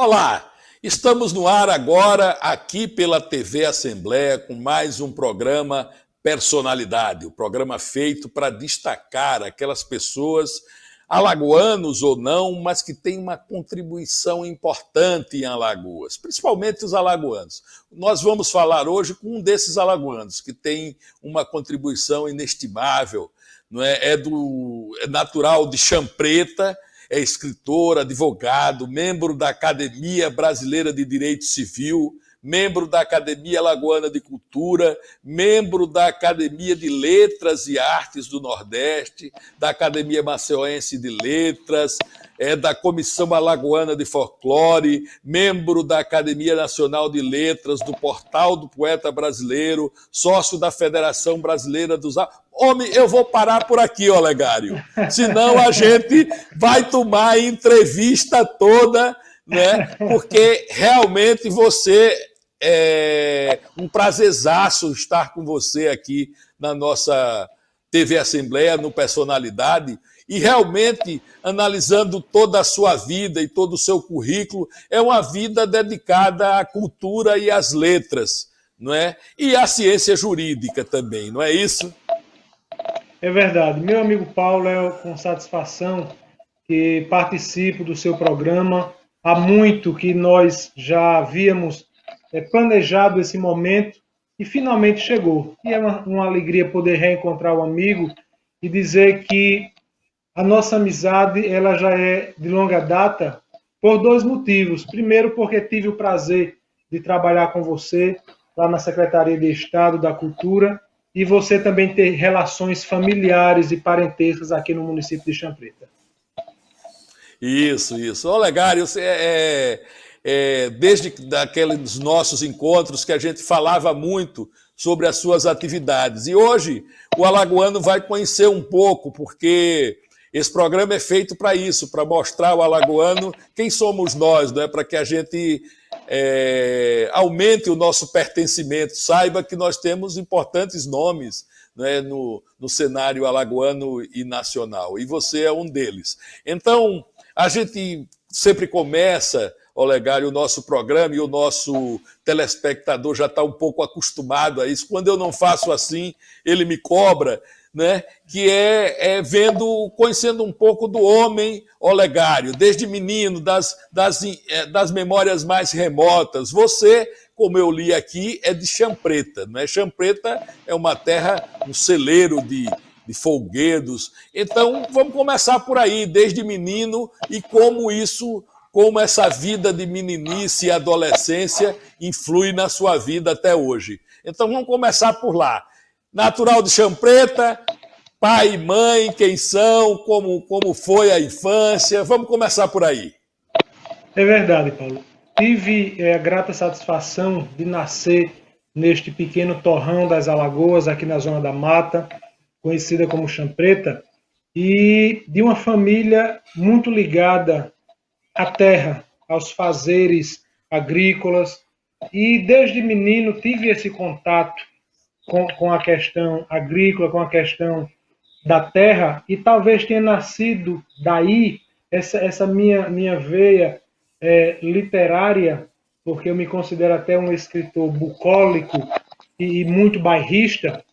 Olá, estamos no ar agora aqui pela TV Assembleia com mais um programa Personalidade, o programa feito para destacar aquelas pessoas, alagoanos ou não, mas que têm uma contribuição importante em Alagoas, principalmente os alagoanos. Nós vamos falar hoje com um desses alagoanos que tem uma contribuição inestimável, não é? É natural de Champreta, é escritor, advogado, membro da Academia Brasileira de Direito Civil, membro da Academia Alagoana de Cultura, membro da Academia de Letras e Artes do Nordeste, da Academia Maceiense de Letras, da Comissão Alagoana de Folclore, membro da Academia Nacional de Letras, do Portal do Poeta Brasileiro, sócio da Federação Brasileira dos... Homem, eu vou parar por aqui, Olegário, senão a gente vai tomar a entrevista toda, né? Porque realmente você é um prazerzaço estar com você aqui na nossa TV Assembleia, no Personalidade, e realmente, analisando toda a sua vida e todo o seu currículo, é uma vida dedicada à cultura e às letras, não é? E à ciência jurídica também, não é isso? É verdade. Meu amigo Paulo, é com satisfação que participo do seu programa. Há muito que nós já havíamos planejado esse momento e finalmente chegou. E é uma alegria poder reencontrar o amigo e dizer que a nossa amizade ela já é de longa data por dois motivos. Primeiro, porque tive o prazer de trabalhar com você lá na Secretaria de Estado da Cultura e você também ter relações familiares e parentescas aqui no município de Champreta. Isso. Olegário, desde aqueles nossos encontros que a gente falava muito sobre as suas atividades. E hoje o alagoano vai conhecer um pouco, porque esse programa é feito para isso, para mostrar ao alagoano quem somos nós, não é? Para que a gente aumente o nosso pertencimento, saiba que nós temos importantes nomes, né, no cenário alagoano e nacional, e você é um deles. Então, a gente sempre começa, Olegário, o nosso programa, e o nosso telespectador já está um pouco acostumado a isso. Quando eu não faço assim, ele me cobra, né? Que conhecendo um pouco do homem Olegário, desde menino, das memórias mais remotas. Você, como eu li aqui, é de Champreta, não é? Champreta é uma terra, um celeiro de folguedos. Então, vamos começar por aí, desde menino, e como essa vida de meninice e adolescência influi na sua vida até hoje. Então, vamos começar por lá. Natural de Champreta, pai e mãe, quem são, como foi a infância. Vamos começar por aí. É verdade, Paulo. Tive a grata satisfação de nascer neste pequeno torrão das Alagoas, aqui na Zona da Mata, conhecida como Champreta, e de uma família muito ligada à terra, aos fazeres agrícolas. E desde menino tive esse contato com a questão agrícola, com a questão da terra, e talvez tenha nascido daí essa minha veia literária, porque eu me considero até um escritor bucólico e muito bairrista.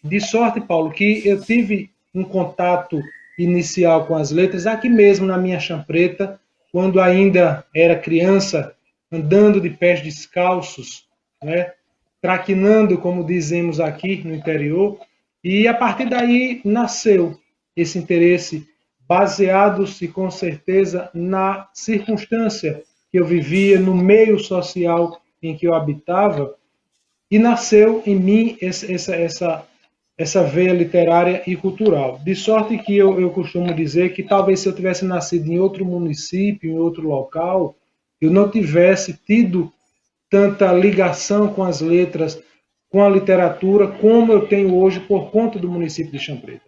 De sorte, Paulo, que eu tive um contato inicial com as letras aqui mesmo na minha Champreta, quando ainda era criança, andando de pés descalços, né? Traquinando, como dizemos aqui no interior, e a partir daí nasceu esse interesse, baseado-se com certeza na circunstância que eu vivia, no meio social em que eu habitava, e nasceu em mim essa veia literária e cultural. De sorte que eu costumo dizer que talvez se eu tivesse nascido em outro município, em outro local, eu não tivesse tido tanta ligação com as letras, com a literatura, como eu tenho hoje por conta do município de Champreta.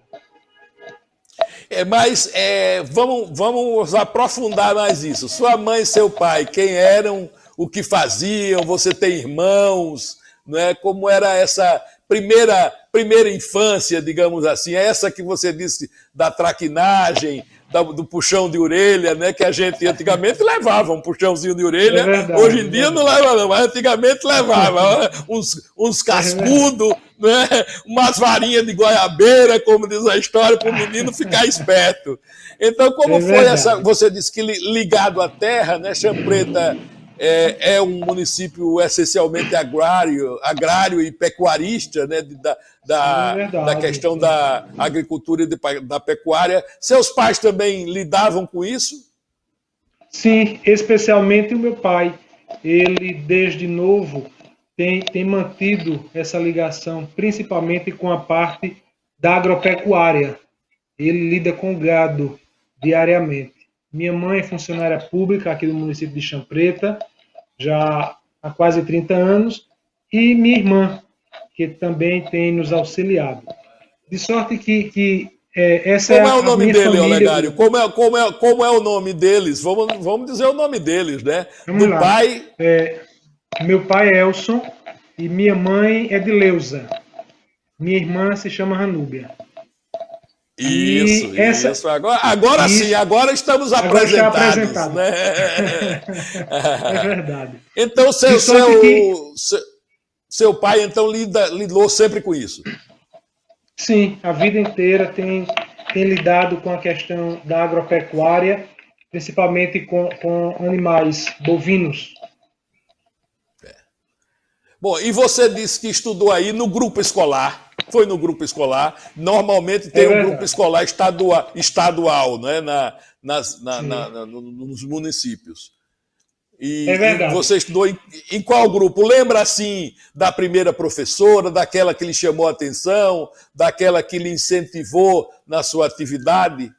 Mas vamos aprofundar mais isso. Sua mãe e seu pai, quem eram, o que faziam, você tem irmãos, não é? Como era essa primeira infância, digamos assim, é essa que você disse da traquinagem, do puxão de orelha, né? Que a gente antigamente levava um puxãozinho de orelha, verdade, hoje em dia não leva não, mas antigamente levava uns cascudos, né? Umas varinhas de goiabeira, como diz a história, para o menino ficar esperto. Então, como foi essa? Você disse que ligado à terra, né? Champreta é um município essencialmente agrário e pecuarista, né? Da questão da agricultura e da pecuária. Seus pais também lidavam com isso? Sim, especialmente o meu pai. Ele, desde novo, tem mantido essa ligação, principalmente com a parte da agropecuária. Ele lida com gado diariamente. Minha mãe é funcionária pública aqui do município de Champreta, já há quase 30 anos, e minha irmã, que também tem nos auxiliado. De sorte que essa como é o a nome minha dele, família. Olegário? Como é o nome deles? Vamos dizer o nome deles, né? Vamos lá. Pai. Meu pai é Elson e minha mãe é Dileuza. Minha irmã se chama Ranúbia. Isso. Agora isso, sim, agora estamos agora apresentados. Está né? É verdade. Então, seu pai então lidou sempre com isso? Sim, a vida inteira tem lidado com a questão da agropecuária, principalmente com animais bovinos. Bom, e você disse que estudou aí no grupo escolar. Foi no grupo escolar. Normalmente tem um grupo escolar estadual, né, nos municípios. E você estudou em qual grupo? Lembra, assim, da primeira professora, daquela que lhe chamou a atenção, daquela que lhe incentivou na sua atividade?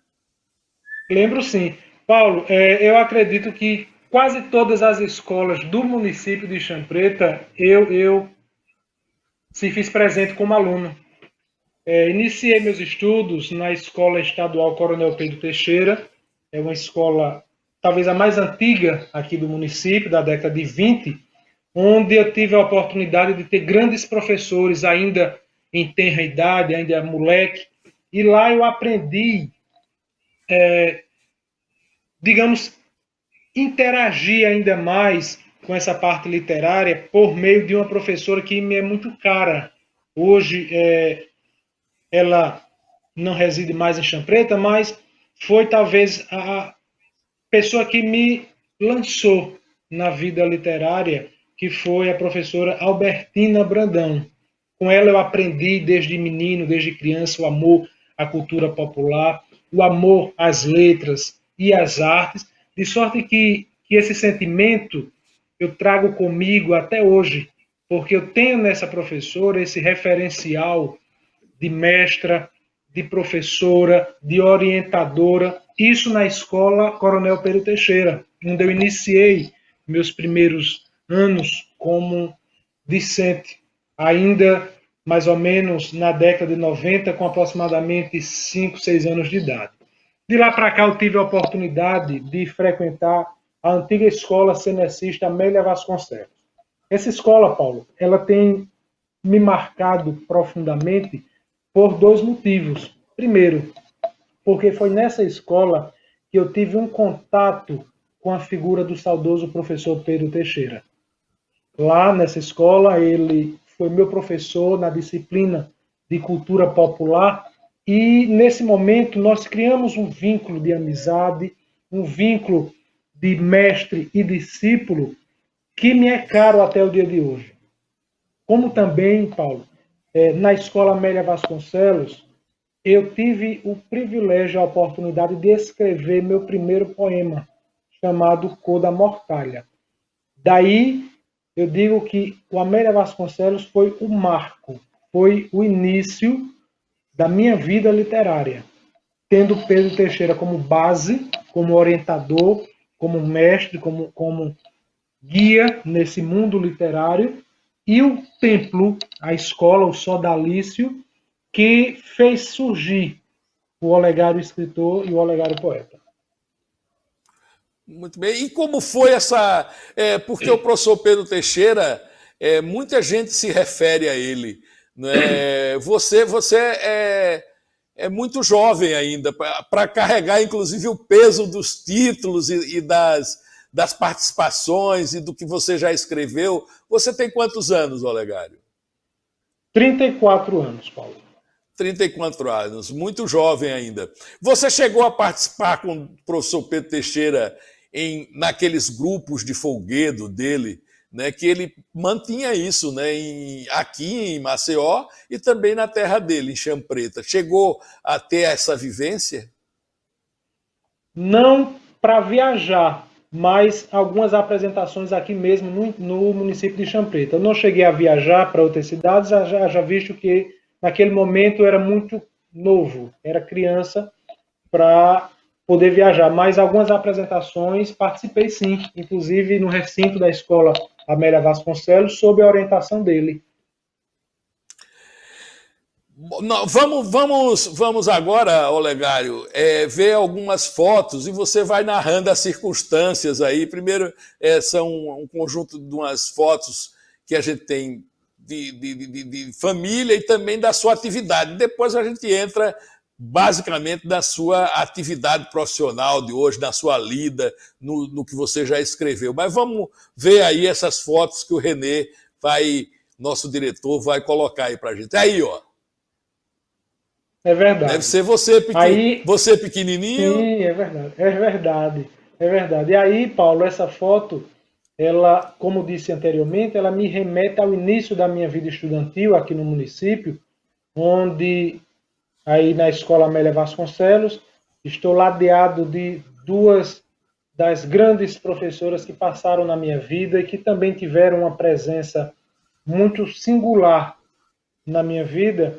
Lembro sim. Paulo, eu acredito que quase todas as escolas do município de Champreta, eu se fiz presente como aluno. Iniciei meus estudos na Escola Estadual Coronel Pedro Teixeira, é uma escola talvez a mais antiga aqui do município, da década de 20, onde eu tive a oportunidade de ter grandes professores ainda em tenra idade, ainda moleque, e lá eu aprendi, digamos, interagir ainda mais com essa parte literária por meio de uma professora que me é muito cara. Hoje, ela não reside mais em Champreta, mas foi talvez a pessoa que me lançou na vida literária, que foi a professora Albertina Brandão. Com ela eu aprendi desde menino, desde criança, o amor à cultura popular, o amor às letras e às artes, de sorte que esse sentimento eu trago comigo até hoje, porque eu tenho nessa professora esse referencial de mestra, de professora, de orientadora, isso na escola Coronel Pedro Teixeira, onde eu iniciei meus primeiros anos como discente, ainda mais ou menos na década de 90, com aproximadamente 5, 6 anos de idade. De lá para cá eu tive a oportunidade de frequentar a antiga escola cenecista Amélia Vasconcelos. Essa escola, Paulo, ela tem me marcado profundamente por dois motivos. Primeiro, porque foi nessa escola que eu tive um contato com a figura do saudoso professor Pedro Teixeira. Lá nessa escola, ele foi meu professor na disciplina de cultura popular e, nesse momento, nós criamos um vínculo de amizade, um vínculo de mestre e discípulo que me é caro até o dia de hoje. Como também, Paulo, na Escola Amélia Vasconcelos, eu tive o privilégio, a oportunidade de escrever meu primeiro poema, chamado Cor da Mortalha. Daí, eu digo que o Amélia Vasconcelos foi o marco, foi o início da minha vida literária, tendo Pedro Teixeira como base, como orientador, como mestre, como guia nesse mundo literário, e o templo, a escola, o Sodalício, que fez surgir o Olegário escritor e o Olegário poeta. Muito bem. E como foi essa... porque o professor Pedro Teixeira, muita gente se refere a ele, né? Você é muito jovem ainda para carregar, inclusive, o peso dos títulos e das participações e do que você já escreveu. Você tem quantos anos, Olegário? 34 anos, Paulo. 34 anos, muito jovem ainda. Você chegou a participar com o professor Pedro Teixeira naqueles grupos de folguedo dele, né, que ele mantinha isso, né, aqui em Maceió e também na terra dele, em Champreta. Chegou a ter essa vivência? Não para viajar, mas algumas apresentações aqui mesmo no município de Champreta. Eu não cheguei a viajar para outras cidades, já visto que naquele momento eu era muito novo, era criança para poder viajar, mas algumas apresentações participei sim, inclusive no recinto da escola Amélia Vasconcelos, sob a orientação dele. Não, vamos agora, Olegário, ver algumas fotos e você vai narrando as circunstâncias aí. Primeiro, são um conjunto de umas fotos que a gente tem de família e também da sua atividade. Depois a gente entra basicamente na sua atividade profissional de hoje, na sua lida, no que você já escreveu. Mas vamos ver aí essas fotos que o Renê nosso diretor, vai colocar aí para a gente. Aí, ó. É verdade. Deve ser você pequenininho. Sim, é verdade. É verdade. É verdade. E aí, Paulo, essa foto, ela, como disse anteriormente, ela me remete ao início da minha vida estudantil aqui no município, onde, aí na Escola Amélia Vasconcelos, estou ladeado de duas das grandes professoras que passaram na minha vida e que também tiveram uma presença muito singular na minha vida,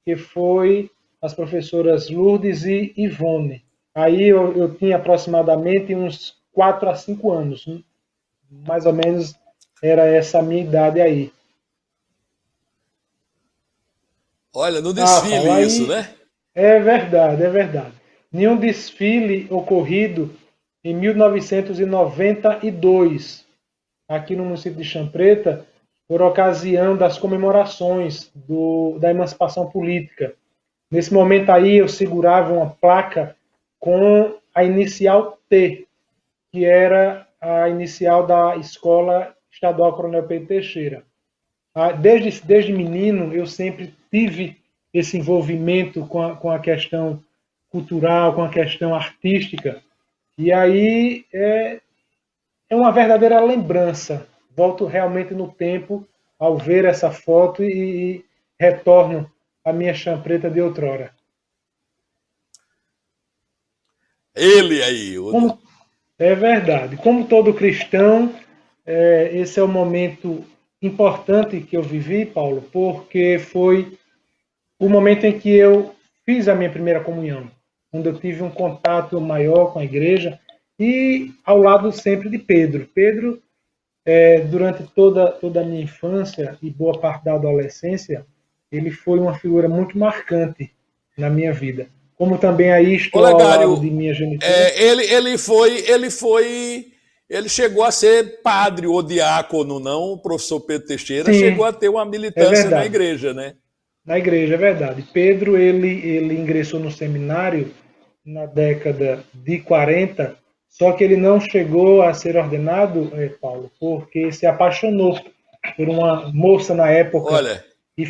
que foi as professoras Lourdes e Ivone. Aí eu tinha aproximadamente uns 4 a 5 anos, mais ou menos era essa a minha idade aí. Olha, no desfile aí, isso, né? É verdade, é verdade. Nenhum desfile ocorrido em 1992, aqui no município de Champreta, por ocasião das comemorações da emancipação política. Nesse momento aí eu segurava uma placa com a inicial T, que era a inicial da Escola Estadual Coronel Pedro Teixeira. Desde menino eu sempre tive esse envolvimento com a questão cultural, com a questão artística, e aí é uma verdadeira lembrança. Volto realmente no tempo ao ver essa foto e retorno à minha Champreta de outrora. Ele aí. É verdade. Como todo cristão, esse é o momento importante que eu vivi, Paulo, porque foi o momento em que eu fiz a minha primeira comunhão, onde eu tive um contato maior com a igreja e ao lado sempre de Pedro. Pedro, durante toda a minha infância e boa parte da adolescência, ele foi uma figura muito marcante na minha vida. Como também aí estou Olegário, ao lado de minha genitora. Ele chegou a ser padre ou diácono, não? O professor Pedro Teixeira Sim, chegou a ter uma militância na igreja, né? Na igreja, é verdade. Pedro, ele ingressou no seminário na década de 40, só que ele não chegou a ser ordenado, Paulo, porque se apaixonou por uma moça na época. Olha, e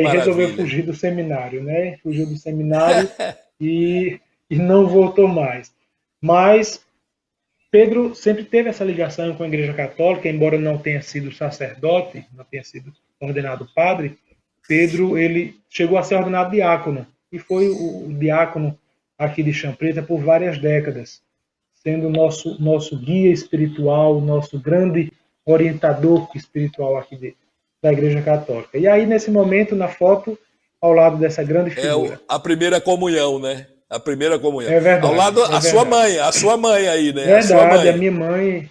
resolveu fugir do seminário, né? Fugiu do seminário e não voltou mais. Mas Pedro sempre teve essa ligação com a Igreja Católica, embora não tenha sido sacerdote, não tenha sido ordenado padre. Pedro, ele chegou a ser ordenado diácono e foi o diácono aqui de Champreta por várias décadas, sendo nosso guia espiritual, nosso grande orientador espiritual aqui da Igreja Católica. E aí, nesse momento, na foto, ao lado dessa grande figura. A primeira comunhão, né? A primeira comunhão. É verdade. Ao lado, a sua mãe aí, né? Verdade, a minha mãe,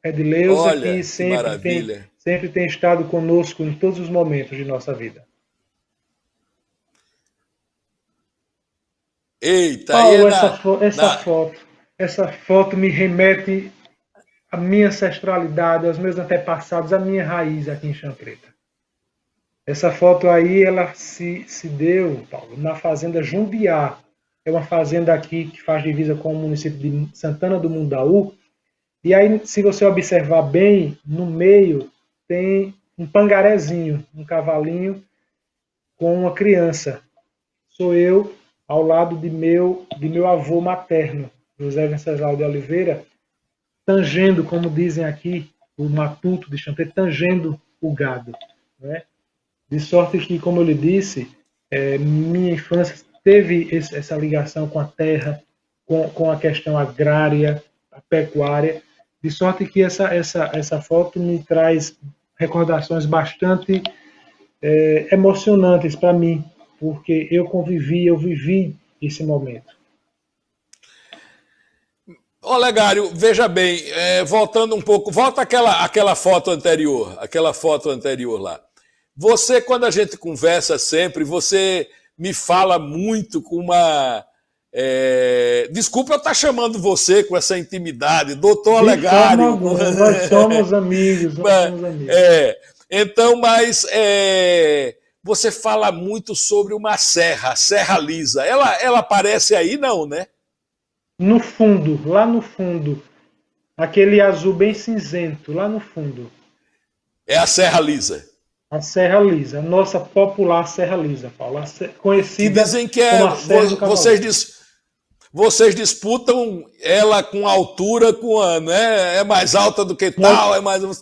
Edileuza, Olha, que sempre tem estado conosco em todos os momentos de nossa vida. Eita, Paulo, essa foto me remete à minha ancestralidade, aos meus antepassados, à minha raiz aqui em Champreta. Essa foto aí, ela se deu, Paulo, na fazenda Jumbiá. É uma fazenda aqui que faz divisa com o município de Santana do Mundaú. E aí, se você observar bem, no meio tem um pangarezinho, um cavalinho com uma criança. Sou eu ao lado de meu avô materno, José Venceslau de Oliveira, tangendo, como dizem aqui, o matuto de Champeto, tangendo o gado, né? De sorte que, como eu lhe disse, minha infância teve essa ligação com a terra, com a questão agrária, a pecuária, de sorte que essa foto me traz recordações bastante emocionantes para mim, porque eu vivi esse momento. Ô, Legário, veja bem, voltando um pouco, volta aquela foto anterior lá. Você, quando a gente conversa sempre, você me fala muito com uma... Desculpa eu estar chamando você com essa intimidade, doutor Olegário. Nós somos amigos, Então, mas você fala muito sobre uma serra, a Serra Lisa. Ela aparece aí, não, né? No fundo, lá no fundo, aquele azul bem cinzento, lá no fundo. É a Serra Lisa. A Serra Lisa, a nossa popular Serra Lisa, Paulo, conhecida que dizem que como a Serra do Cavaleiro. Vocês disputam ela com altura, né? É mais alta do que tal,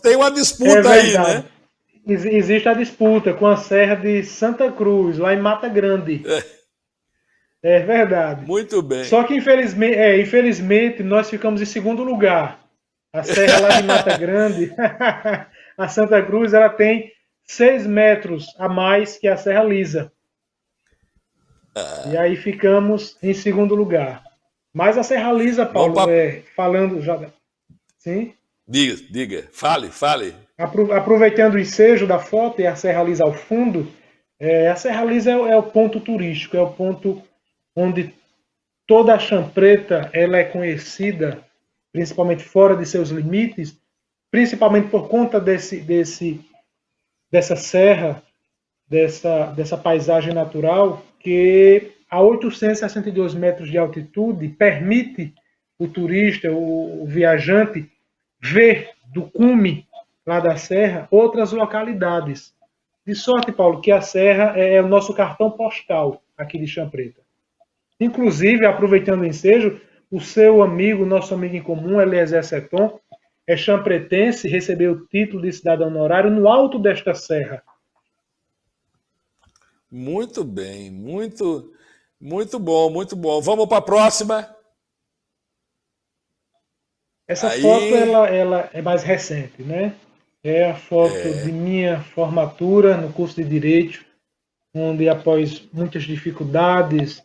tem uma disputa aí, né? Existe a disputa com a Serra de Santa Cruz, lá em Mata Grande. É verdade. Muito bem. Só que, infelizmente, nós ficamos em segundo lugar. A Serra lá de Mata Grande, a Santa Cruz, ela tem 6 metros a mais que a Serra Lisa. E aí ficamos em segundo lugar. Mas a Serra Lisa, Paulo, falando já... Sim? Diga. Fale. Aproveitando o ensejo da foto e a Serra Lisa ao fundo, a Serra Lisa é o ponto turístico, é o ponto onde toda a Chã Preta ela é conhecida, principalmente fora de seus limites, principalmente por conta dessa serra, dessa paisagem natural, que a 862 metros de altitude permite o turista, o viajante, ver do cume lá da serra outras localidades. De sorte, Paulo, que a serra é o nosso cartão postal aqui de Chã Preta. Inclusive, aproveitando o ensejo, o seu amigo, nosso amigo em comum, Eliezer Seton, é champretense, recebeu o título de cidadão honorário no alto desta serra. Muito bem, muito bom, muito bom. Vamos para a próxima. Essa foto ela é mais recente, né? É a foto de minha formatura no curso de Direito, onde após muitas dificuldades,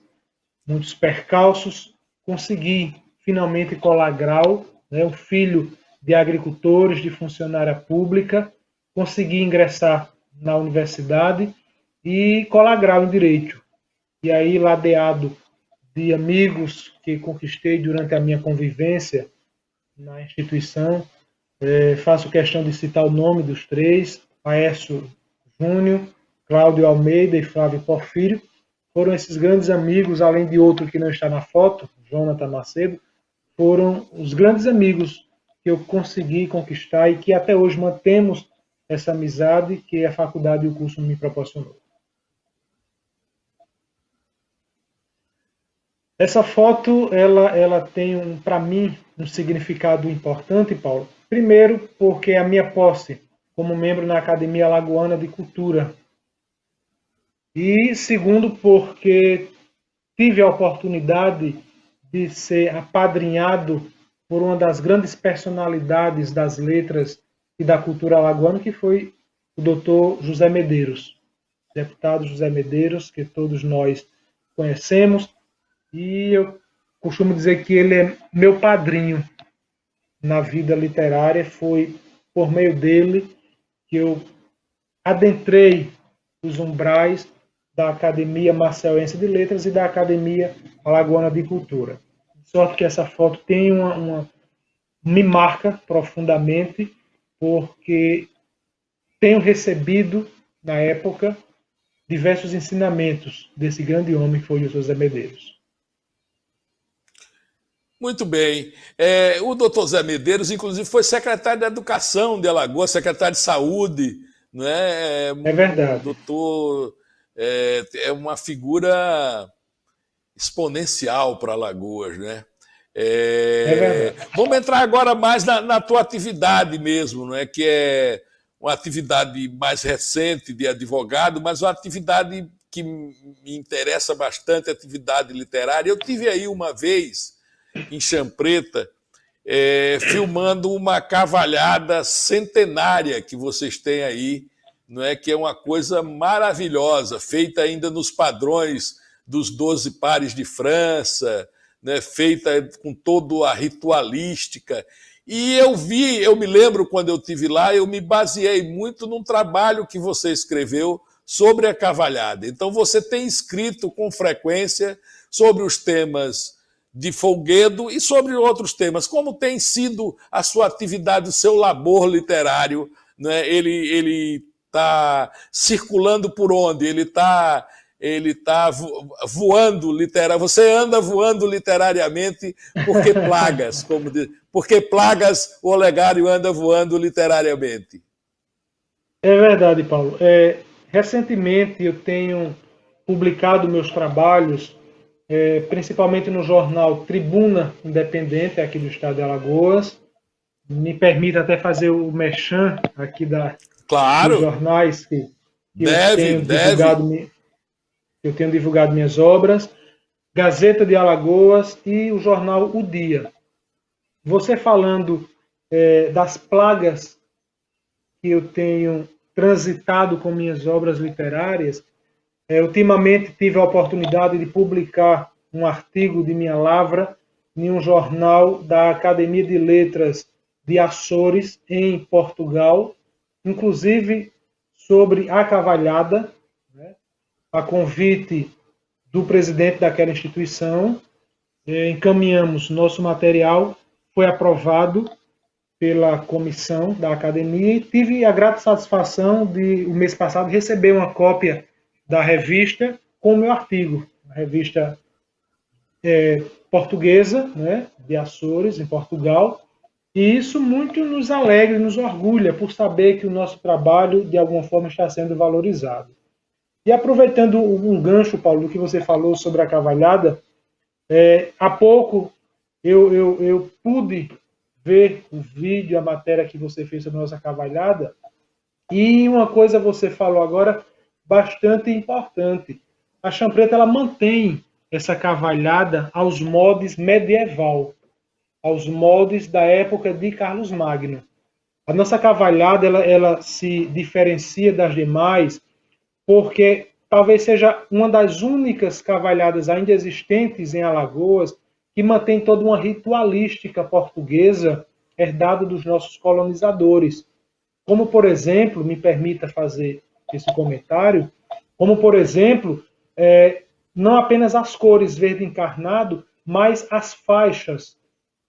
muitos percalços, consegui finalmente colar grau, né? Um filho de agricultores, de funcionária pública, consegui ingressar na universidade e colar grau em Direito. E aí, ladeado de amigos que conquistei durante a minha convivência na instituição, faço questão de citar o nome dos três: Aécio Júnior, Cláudio Almeida e Flávio Porfírio. Foram esses grandes amigos, além de outro que não está na foto, Jonathan Macedo, foram os grandes amigos que eu consegui conquistar e que até hoje mantemos essa amizade que a faculdade e o curso me proporcionou. Essa foto, ela tem, para mim, um significado importante, Paulo. Primeiro, porque é a minha posse como membro na Academia Alagoana de Cultura. E segundo, porque tive a oportunidade de ser apadrinhado por uma das grandes personalidades das letras e da cultura alagoana, que foi o doutor José Medeiros, deputado José Medeiros, que todos nós conhecemos. E eu costumo dizer que ele é meu padrinho na vida literária. Foi por meio dele que eu adentrei os umbrais da Academia Marcelense de Letras e da Academia Alagoana de Cultura. De sorte que essa foto tem me marca profundamente, porque tenho recebido na época, diversos ensinamentos desse grande homem que foi o José Medeiros. Muito bem. O doutor Zé Medeiros, inclusive, foi secretário de Educação de Alagoas, secretário de Saúde, não é? É O verdade. doutor é uma figura exponencial para Alagoas, né? É verdade. Vamos entrar agora mais na tua atividade mesmo, não é? Que é uma atividade mais recente de advogado, mas uma atividade que me interessa bastante, atividade literária. Eu tive aí uma vez em Champreta, filmando uma cavalhada centenária que vocês têm aí, não é? Que é uma coisa maravilhosa, feita ainda nos padrões dos 12 pares de França, né? Feita com toda a ritualística. E eu me lembro quando eu estive lá, eu me baseei muito num trabalho que você escreveu sobre a cavalhada. Então você tem escrito com frequência sobre os temas de folguedo e sobre outros temas. Como tem sido a sua atividade, o seu labor literário? Né? Ele está circulando por onde? Ele está voando literariamente. Você anda voando literariamente porque plagas, como diz, porque plagas o Olegário anda voando literariamente. É verdade, Paulo. Recentemente eu tenho publicado meus trabalhos, principalmente no jornal Tribuna Independente, aqui do estado de Alagoas. Me permite até fazer o merchan aqui dos Claro, jornais que deve, deve. eu tenho divulgado minhas obras, Gazeta de Alagoas e o jornal O Dia. Você falando das plagas que eu tenho transitado com minhas obras literárias, ultimamente tive a oportunidade de publicar um artigo de minha lavra em um jornal da Academia de Letras de Açores, em Portugal, inclusive sobre a cavalhada, né, a convite do presidente daquela instituição. Encaminhamos nosso material, foi aprovado pela comissão da academia e tive a grata satisfação de, o mês passado, receber uma cópia da revista com o meu artigo, a revista portuguesa, né, de Açores, em Portugal, e isso muito nos alegra e nos orgulha por saber que o nosso trabalho, de alguma forma, está sendo valorizado. E aproveitando um gancho, Paulo, do que você falou sobre a cavalhada, há pouco eu pude ver o vídeo, a matéria que você fez sobre a nossa cavalhada, e uma coisa você falou agora bastante importante. A Champreta ela mantém essa cavalhada aos moldes medieval, aos moldes da época de Carlos Magno. A nossa cavalhada ela se diferencia das demais porque talvez seja uma das únicas cavalhadas ainda existentes em Alagoas que mantém toda uma ritualística portuguesa herdada dos nossos colonizadores. Como, por exemplo, me permita fazer esse comentário, como, por exemplo, não apenas as cores verde encarnado, mas as faixas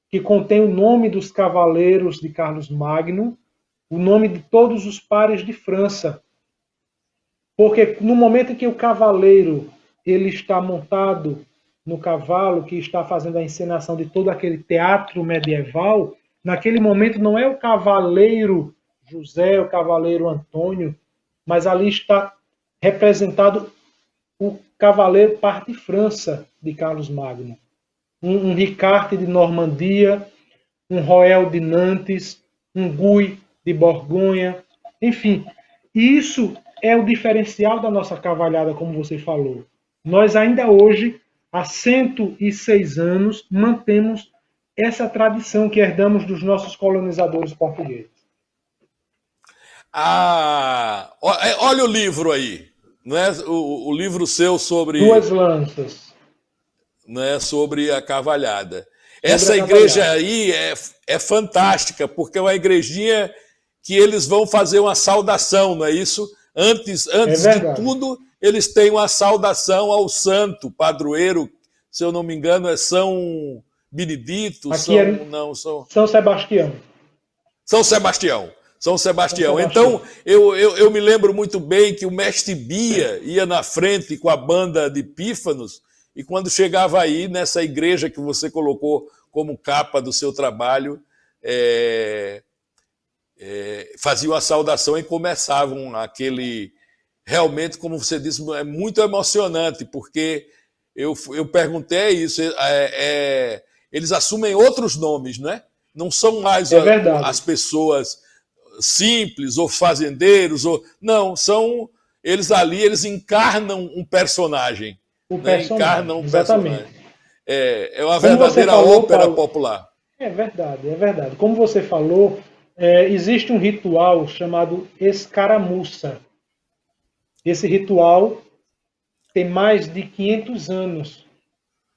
que contém o nome dos cavaleiros de Carlos Magno, o nome de todos os pares de França. Porque no momento em que o cavaleiro ele está montado no cavalo, que está fazendo a encenação de todo aquele teatro medieval, naquele momento não é o cavaleiro José, o cavaleiro Antônio, mas ali está representado o cavaleiro parte França de Carlos Magno. Um Ricarte de Normandia, um Roel de Nantes, um Gui de Borgonha, enfim. Isso é o diferencial da nossa cavalhada, como você falou. Nós ainda hoje, há 106 anos, mantemos essa tradição que herdamos dos nossos colonizadores portugueses. Olha o livro aí, não é? O livro seu Duas lanças. Né, sobre a cavalhada. Sobre Essa a igreja cavalhada. aí é fantástica, porque é uma igrejinha que eles vão fazer uma saudação, não é isso? Antes de tudo, eles têm uma saudação ao santo padroeiro, se eu não me engano, é São Benedito, Aqui São Sebastião. São Sebastião. São Sebastião. São Sebastião. Então, eu me lembro muito bem que o mestre Bia ia na frente com a banda de pífanos, e quando chegava aí, nessa igreja que você colocou como capa do seu trabalho, faziam a saudação e começavam aquele... Realmente, como você disse, é muito emocionante, porque eu perguntei isso, eles assumem outros nomes, não é? Não são mais as pessoas simples ou fazendeiros, não, são eles ali, eles encarnam um personagem. O personagem, encarnam um exatamente. Personagem. É uma verdadeira falou, ópera Paulo, popular. É verdade, é verdade. Como você falou, existe um ritual chamado escaramuça. Esse ritual tem mais de 500 anos,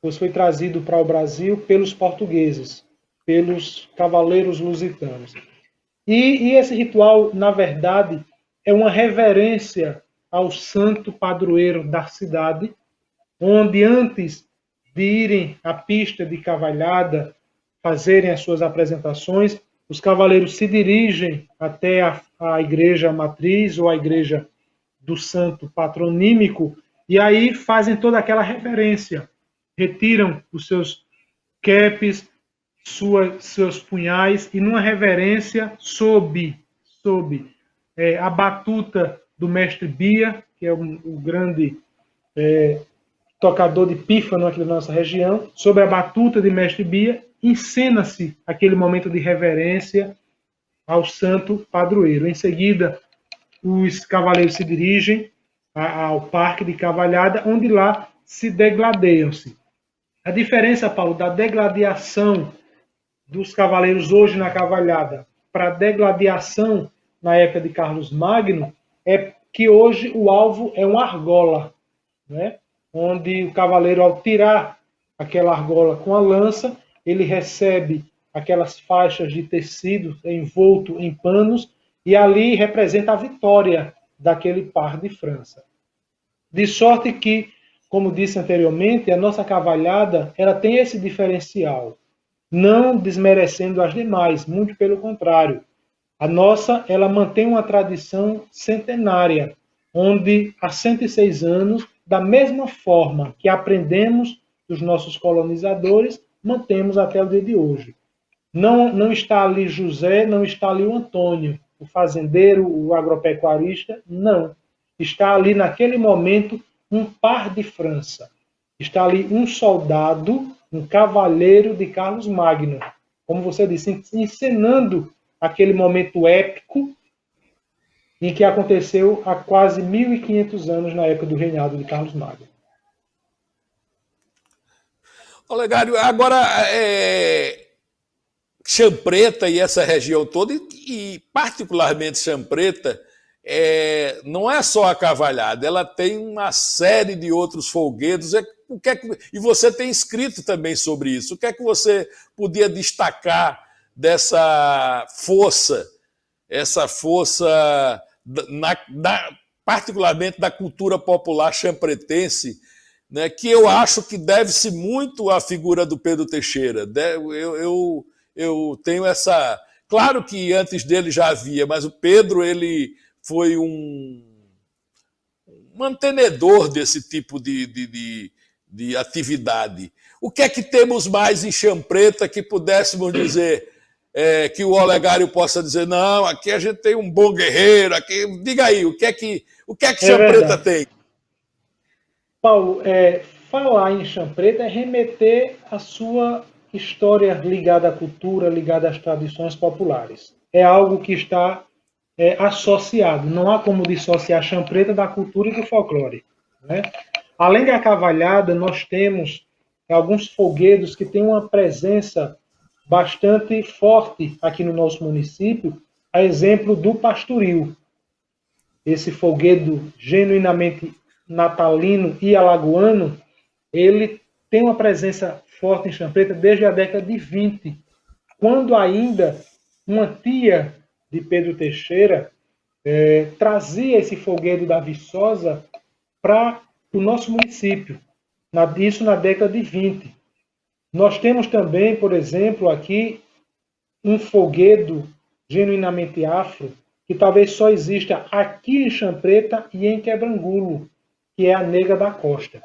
pois foi trazido para o Brasil pelos portugueses, pelos cavaleiros lusitanos. E esse ritual, na verdade, é uma reverência ao santo padroeiro da cidade, onde antes de irem à pista de cavalhada, fazerem as suas apresentações, os cavaleiros se dirigem até a igreja matriz ou a igreja do santo patronímico, e aí fazem toda aquela reverência, retiram os seus capes, seus punhais, e numa reverência sob a batuta do mestre Bia, que é o grande tocador de pífano aqui da nossa região, sob a batuta de mestre Bia, encena-se aquele momento de reverência ao santo padroeiro. Em seguida, os cavaleiros se dirigem ao parque de cavalhada, onde lá se degladeiam-se. A diferença, Paulo, da degladiação dos cavaleiros hoje na cavalhada para a degladiação na época de Carlos Magno é que hoje o alvo é uma argola, né? Onde o cavaleiro, ao tirar aquela argola com a lança, ele recebe aquelas faixas de tecido envolto em panos, e ali representa a vitória daquele par de França. De sorte que, como disse anteriormente, a nossa cavalhada ela tem esse diferencial, não desmerecendo as demais, muito pelo contrário. A nossa ela mantém uma tradição centenária, onde há 106 anos, da mesma forma que aprendemos dos nossos colonizadores, mantemos até o dia de hoje. Não está ali José, não está ali o Antônio, o fazendeiro, o agropecuarista, não. Está ali, naquele momento, um par de França. Está ali um soldado, um cavaleiro de Carlos Magno, como você disse, encenando aquele momento épico em que aconteceu há quase 1.500 anos, na época do reinado de Carlos Magno. Olegário, agora, Champreta e essa região toda, e particularmente Champreta, não é só a cavalhada, ela tem uma série de outros folguedos. E você tem escrito também sobre isso. O que é que você podia destacar dessa força, particularmente da cultura popular champretense, né, que eu acho que deve-se muito à figura do Pedro Teixeira. Eu tenho essa... Claro que antes dele já havia, mas o Pedro ele foi um mantenedor desse tipo de atividade. O que é que temos mais em Champreta que pudéssemos dizer, que o Olegário possa dizer, não, aqui a gente tem um bom guerreiro, aqui... Diga aí, o que é que Champreta tem? Paulo, falar em Champreta é remeter à sua história ligada à cultura, ligada às tradições populares. É algo que está associado. Não há como dissociar Champreta da cultura e do folclore, né? Além da cavalhada, nós temos alguns folguedos que têm uma presença bastante forte aqui no nosso município, a exemplo do pastoril. Esse folguedo genuinamente natalino e alagoano, ele tem uma presença forte em Champreta desde a década de 20, quando ainda uma tia de Pedro Teixeira trazia esse folguedo da Viçosa para o nosso município, isso na década de 20. Nós temos também, por exemplo, aqui um folguedo genuinamente afro, que talvez só exista aqui em Champreta e em Quebrangulo, que é a Nega da Costa.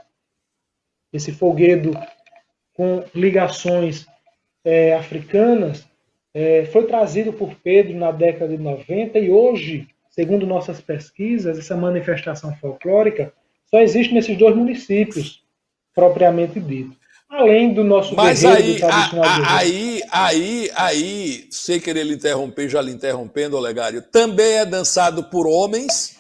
Esse folguedo com ligações africanas foi trazido por Pedro na década de 90 e hoje, segundo nossas pesquisas, essa manifestação folclórica só existe nesses 2 municípios, propriamente dito. Além do nosso Mas guerreiro, do tradicional guerreiro. sem querer lhe interromper, já lhe interrompendo, Olegário, também é dançado por homens,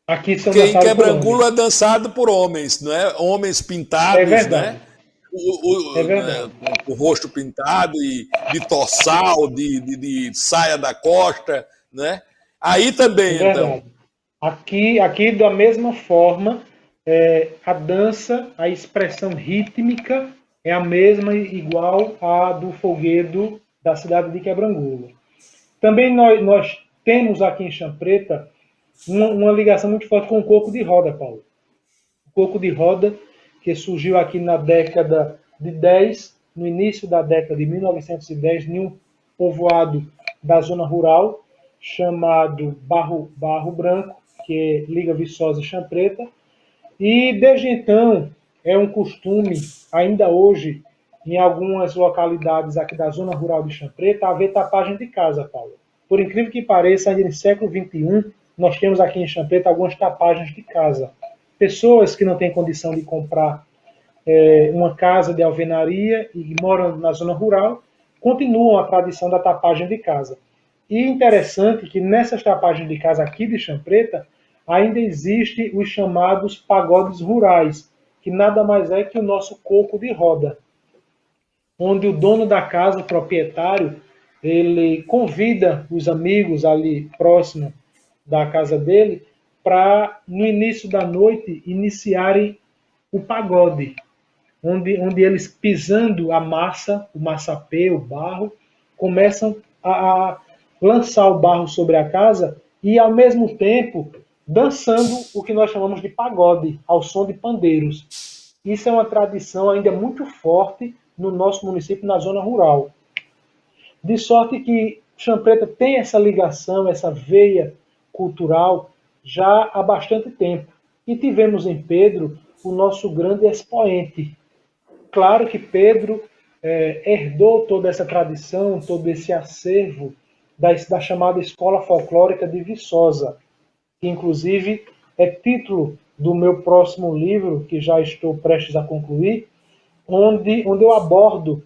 Aqui são porque em dançados por Quebrangulo é homens. dançado por homens, não é? Homens É pintados, verdade. né? É Né, verdade. com o rosto pintado e de tossal, de saia da costa, né? Aí É também, então. verdade. Aqui da mesma forma, a dança, a expressão rítmica é a mesma, igual à do folguedo da cidade de Quebrangulo. Também nós temos aqui em Champreta uma ligação muito forte com o coco de roda, Paulo. O coco de roda, que surgiu aqui na década de 10, no início da década de 1910, em um povoado da zona rural, chamado Barro Branco, que é Liga Viçosa e Champreta. E desde então é um costume, ainda hoje, em algumas localidades aqui da zona rural de Champreta, haver tapagem de casa, Paulo. Por incrível que pareça, ainda no século XXI, nós temos aqui em Champreta algumas tapagens de casa. Pessoas que não têm condição de comprar uma casa de alvenaria e moram na zona rural, continuam a tradição da tapagem de casa. E interessante que nessas tapagens de casa aqui de Champreta, ainda existe os chamados pagodes rurais, que nada mais é que o nosso coco de roda, onde o dono da casa, o proprietário, ele convida os amigos ali próximo da casa dele para, no início da noite, iniciarem o pagode, onde eles, pisando a massa, o massapê, o barro, começam a lançar o barro sobre a casa e, ao mesmo tempo, dançando o que nós chamamos de pagode, ao som de pandeiros. Isso é uma tradição ainda muito forte no nosso município, na zona rural. De sorte que Champreta tem essa ligação, essa veia cultural já há bastante tempo. E tivemos em Pedro o nosso grande expoente. Claro que Pedro herdou toda essa tradição, todo esse acervo da chamada Escola Folclórica de Viçosa, que inclusive é título do meu próximo livro, que já estou prestes a concluir, onde eu abordo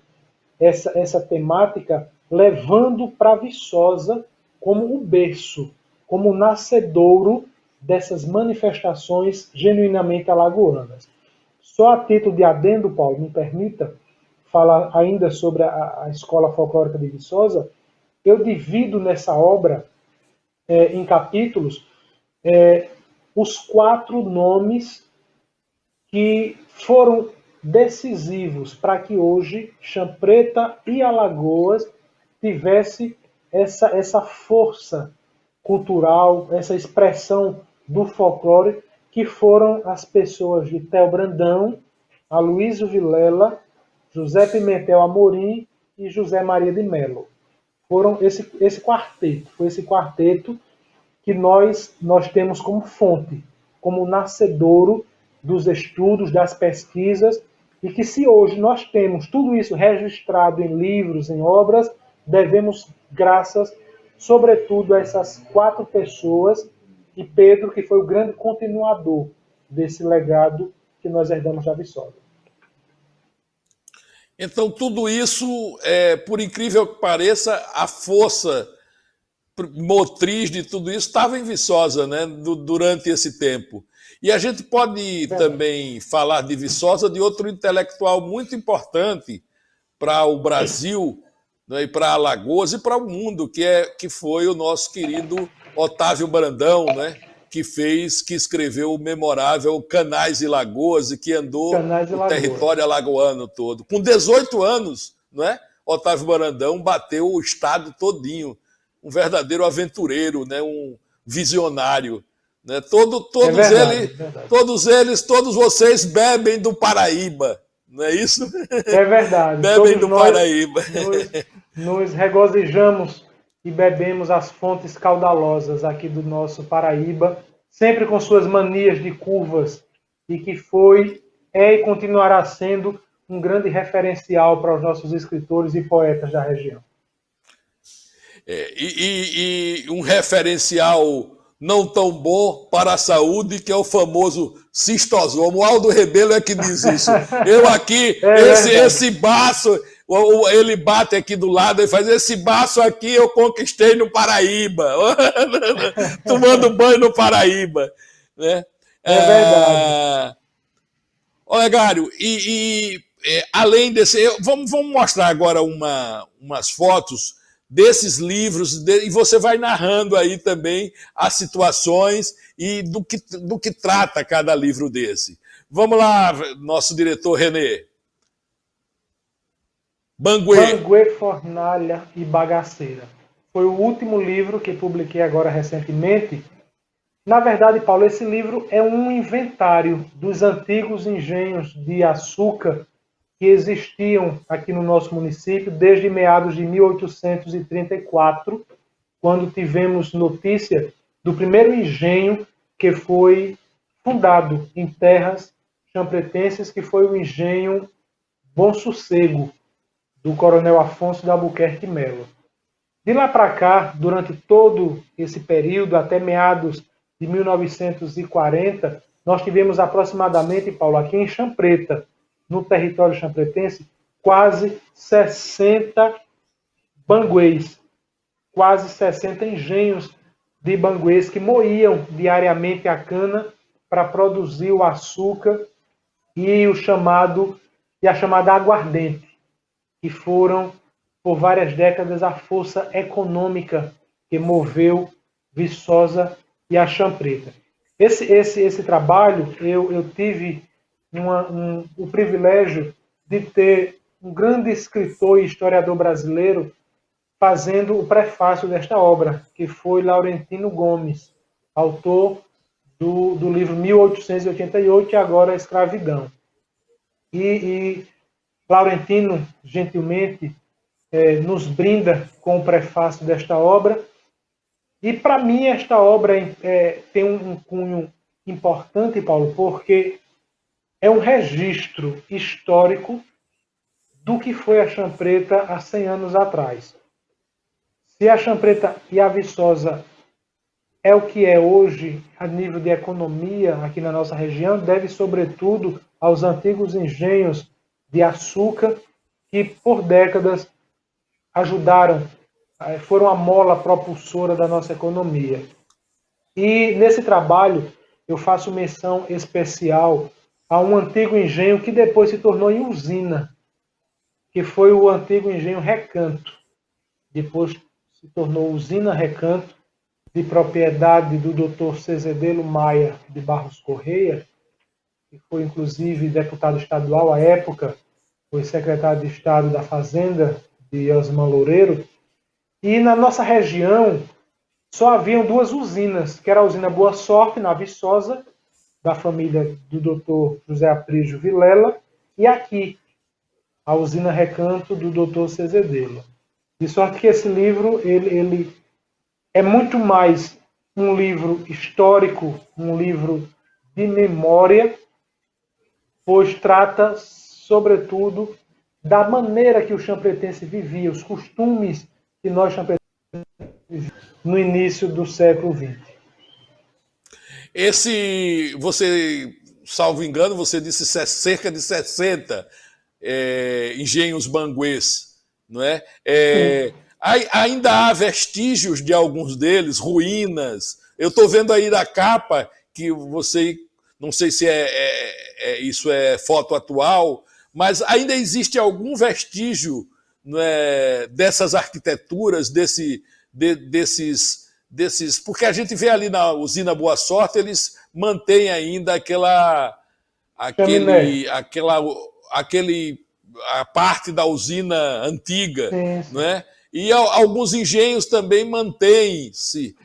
essa temática, levando para Viçosa como o berço, como o nascedouro dessas manifestações genuinamente alagoanas. Só a título de adendo, Paulo, me permita falar ainda sobre a Escola Folclórica de Viçosa. Eu divido nessa obra, em capítulos, os 4 nomes que foram decisivos para que hoje Champreta e Alagoas tivesse essa força cultural, essa expressão do folclore, que foram as pessoas de Theo Brandão, Aloysio Vilela, José Pimentel Amorim e José Maria de Melo. Foram esse quarteto, foi esse quarteto que nós temos como fonte, como nascedouro dos estudos, das pesquisas, e que se hoje nós temos tudo isso registrado em livros, em obras, devemos graças, sobretudo, a essas 4 pessoas, e Pedro, que foi o grande continuador desse legado que nós herdamos da Viçosa. Então, tudo isso, por incrível que pareça, a força motriz de tudo isso estava em Viçosa, né, durante esse tempo. E a gente pode também falar de Viçosa de outro intelectual muito importante para o Brasil, né, e para Alagoas e para o mundo, que foi o nosso querido Otávio Brandão, né, que escreveu o memorável Canais e Lagoas e que andou Canais e o Lagoas. território alagoano todo. Com 18 anos, né, Otávio Brandão bateu o estado todinho, um verdadeiro aventureiro, né, um visionário. Né? Todos vocês bebem do Paraíba, não é isso? É verdade. Bebem Todos do nós Paraíba. nos regozijamos e bebemos as fontes caudalosas aqui do nosso Paraíba, sempre com suas manias de curvas, e que foi, é e continuará sendo um grande referencial para os nossos escritores e poetas da região. E um referencial não tão bom para a saúde, que é o famoso cistosoma. O Aldo Rebelo é que diz isso. Eu aqui, esse baço, ele bate aqui do lado e faz: esse baço aqui eu conquistei no Paraíba, tomando banho no Paraíba. Né? É verdade. Olegário, além desse... Vamos mostrar agora umas fotos desses livros, e você vai narrando aí também as situações e do que trata cada livro desse. Vamos lá, nosso diretor Renê. Banguê, Fornalha e Bagaceira. Foi o último livro que publiquei agora recentemente. Na verdade, Paulo, esse livro é um inventário dos antigos engenhos de açúcar que existiam aqui no nosso município desde meados de 1834, quando tivemos notícia do primeiro engenho que foi fundado em terras champretenses, que foi o engenho Bom Sossego, do coronel Afonso de Albuquerque Melo. De lá para cá, durante todo esse período, até meados de 1940, nós tivemos aproximadamente, Paulo, aqui em Champreta, no território champretense, quase 60 banguês, quase 60 engenhos de banguês que moíam diariamente a cana para produzir o açúcar e a chamada aguardente, que foram, por várias décadas, a força econômica que moveu Viçosa e a Champreta. Esse trabalho, eu tive o privilégio de ter um grande escritor e historiador brasileiro fazendo o prefácio desta obra, que foi Laurentino Gomes, autor do livro 1888 e agora a Escravidão. E Laurentino, gentilmente, nos brinda com o prefácio desta obra. E, para mim, esta obra tem um cunho importante, Paulo, porque é um registro histórico do que foi a Champreta há 100 anos atrás. Se a Champreta e a Viçosa é o que é hoje a nível de economia aqui na nossa região, deve, sobretudo, aos antigos engenhos de açúcar que, por décadas, ajudaram, foram a mola propulsora da nossa economia. E, nesse trabalho, eu faço menção especial a um antigo engenho que depois se tornou em usina, que foi o antigo engenho Recanto. Depois se tornou usina Recanto, de propriedade do Dr. Cezedelo Maia de Barros Correia, que foi inclusive deputado estadual à época, foi secretário de Estado da Fazenda de Osman Loureiro. E na nossa região só haviam duas usinas, que era a usina Boa Sorte, na Viçosa, da família do Dr. José Aprígio Vilela, e aqui, a usina Recanto do Dr. Cezedelo. De sorte que esse livro ele é muito mais um livro histórico, um livro de memória, pois trata, sobretudo, da maneira que o champretense vivia, os costumes que nós champretenses vivíamos no início do século XX. Você, salvo engano, você disse cerca de 60 engenhos banguês, não é? Ainda há vestígios de alguns deles, ruínas. Eu estou vendo aí da capa que você, não sei se isso é foto atual, mas ainda existe algum vestígio, não é, dessas arquiteturas, desses, porque a gente vê ali na usina Boa Sorte, eles mantêm ainda a parte da usina antiga, sim. Não é? E alguns engenhos também mantêm-se,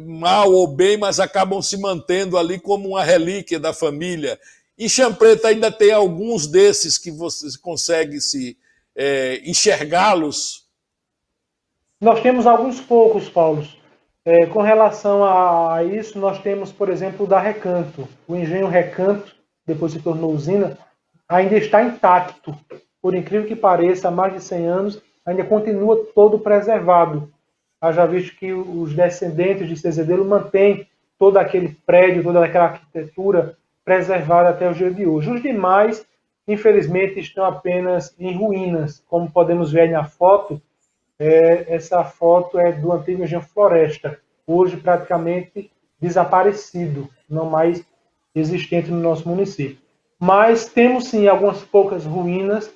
mal ou bem, mas acabam se mantendo ali como uma relíquia da família. Em Champreta ainda tem alguns desses que você consegue enxergá-los? Nós temos alguns poucos, Paulo. Com relação a isso, nós temos, por exemplo, o da Recanto. O engenho Recanto, depois se tornou usina, ainda está intacto. Por incrível que pareça, há mais de 100 anos, ainda continua todo preservado. Haja visto que os descendentes de Cezedelo mantêm todo aquele prédio, toda aquela arquitetura preservada até o dia de hoje. Os demais, infelizmente, estão apenas em ruínas. Como podemos ver aí na foto, essa foto é do antigo engenho Floresta, hoje praticamente desaparecido, não mais existente no nosso município. Mas temos sim algumas poucas ruínas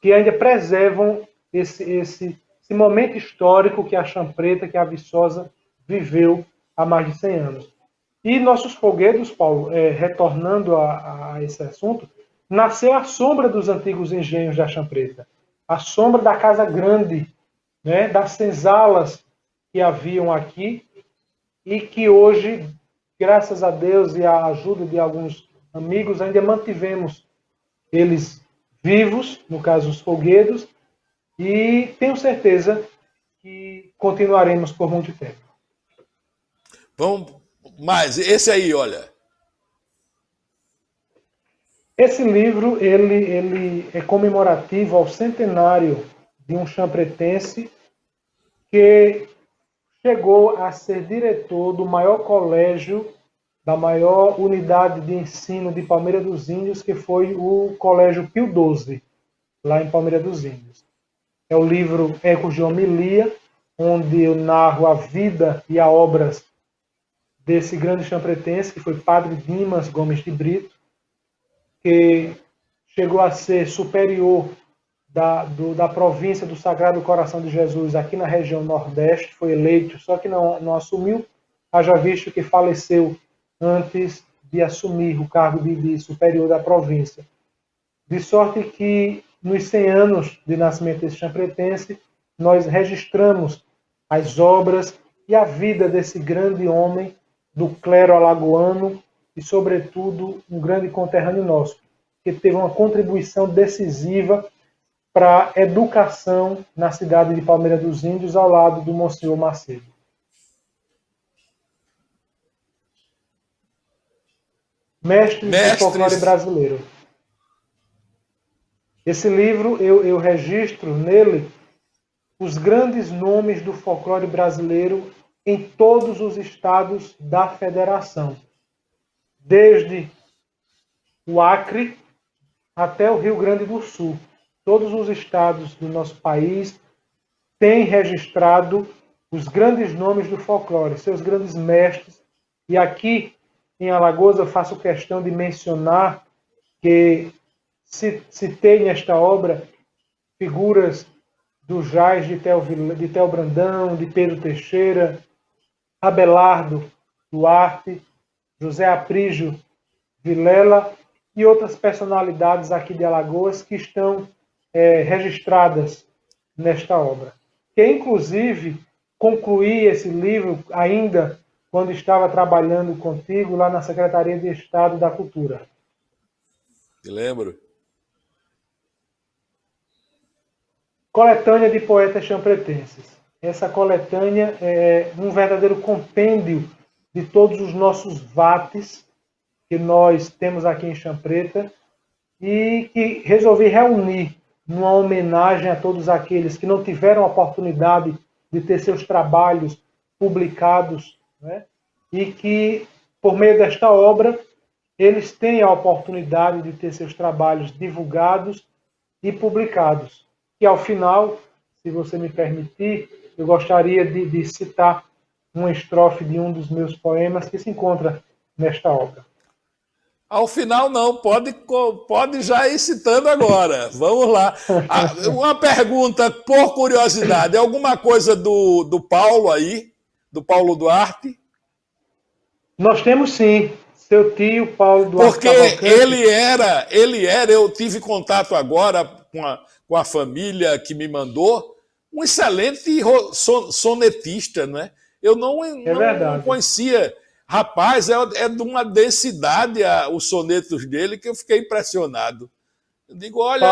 que ainda preservam esse momento histórico que a Champreta, que a Viçosa viveu há mais de 100 anos. E nossos folguedos, Paulo, retornando a esse assunto, nasceu à sombra dos antigos engenhos da Champreta, à sombra da Casa Grande, né, das senzalas que haviam aqui e que hoje, graças a Deus e à ajuda de alguns amigos, ainda mantivemos eles vivos, no caso os folguedos, e tenho certeza que continuaremos por muito tempo. Vamos mais, esse aí, olha. Esse livro ele é comemorativo ao centenário de um champretense que chegou a ser diretor do maior colégio, da maior unidade de ensino de Palmeira dos Índios, que foi o Colégio Pio XII, lá em Palmeira dos Índios. É o livro Ecos de Homilia, onde eu narro a vida e a obras desse grande champretense, que foi Padre Dimas Gomes de Brito, que chegou a ser superior da província do Sagrado Coração de Jesus aqui na região Nordeste, foi eleito, só que não assumiu, haja visto que faleceu antes de assumir o cargo de superior da província. De sorte que, nos 100 anos de nascimento desse champretense, nós registramos as obras e a vida desse grande homem do clero alagoano e, sobretudo, um grande conterrâneo nosso, que teve uma contribuição decisiva para a educação na cidade de Palmeira dos Índios, ao lado do Monsenhor Macedo. Mestres do Folclore Brasileiro. Esse livro, eu registro nele os grandes nomes do folclore brasileiro em todos os estados da federação, desde o Acre até o Rio Grande do Sul. Todos os estados do nosso país têm registrado os grandes nomes do folclore, seus grandes mestres. E aqui, em Alagoas, eu faço questão de mencionar que citei nesta obra figuras do Jaz de Theo Brandão, de Pedro Teixeira, Abelardo Duarte, José Aprígio Vilela e outras personalidades aqui de Alagoas que estão registradas nesta obra. Que, inclusive, concluí esse livro ainda quando estava trabalhando contigo lá na Secretaria de Estado da Cultura. Me lembro. Coletânea de poetas champretenses. Essa coletânea é um verdadeiro compêndio de todos os nossos vates que nós temos aqui em Champreta e que resolvi reunir numa homenagem a todos aqueles que não tiveram a oportunidade de ter seus trabalhos publicados, né? E que, por meio desta obra, eles têm a oportunidade de ter seus trabalhos divulgados e publicados. E, ao final, se você me permitir, eu gostaria de citar uma estrofe de um dos meus poemas que se encontra nesta obra. Ao final, não, pode já ir citando agora. Vamos lá. Uma pergunta, por curiosidade: alguma coisa do Paulo aí, do Paulo Duarte? Nós temos sim, seu tio Paulo Duarte. Porque ele era, eu tive contato agora com a família que me mandou, um excelente sonetista, não é? Eu não conhecia. Rapaz, é de uma densidade os sonetos dele que eu fiquei impressionado. Eu digo, olha,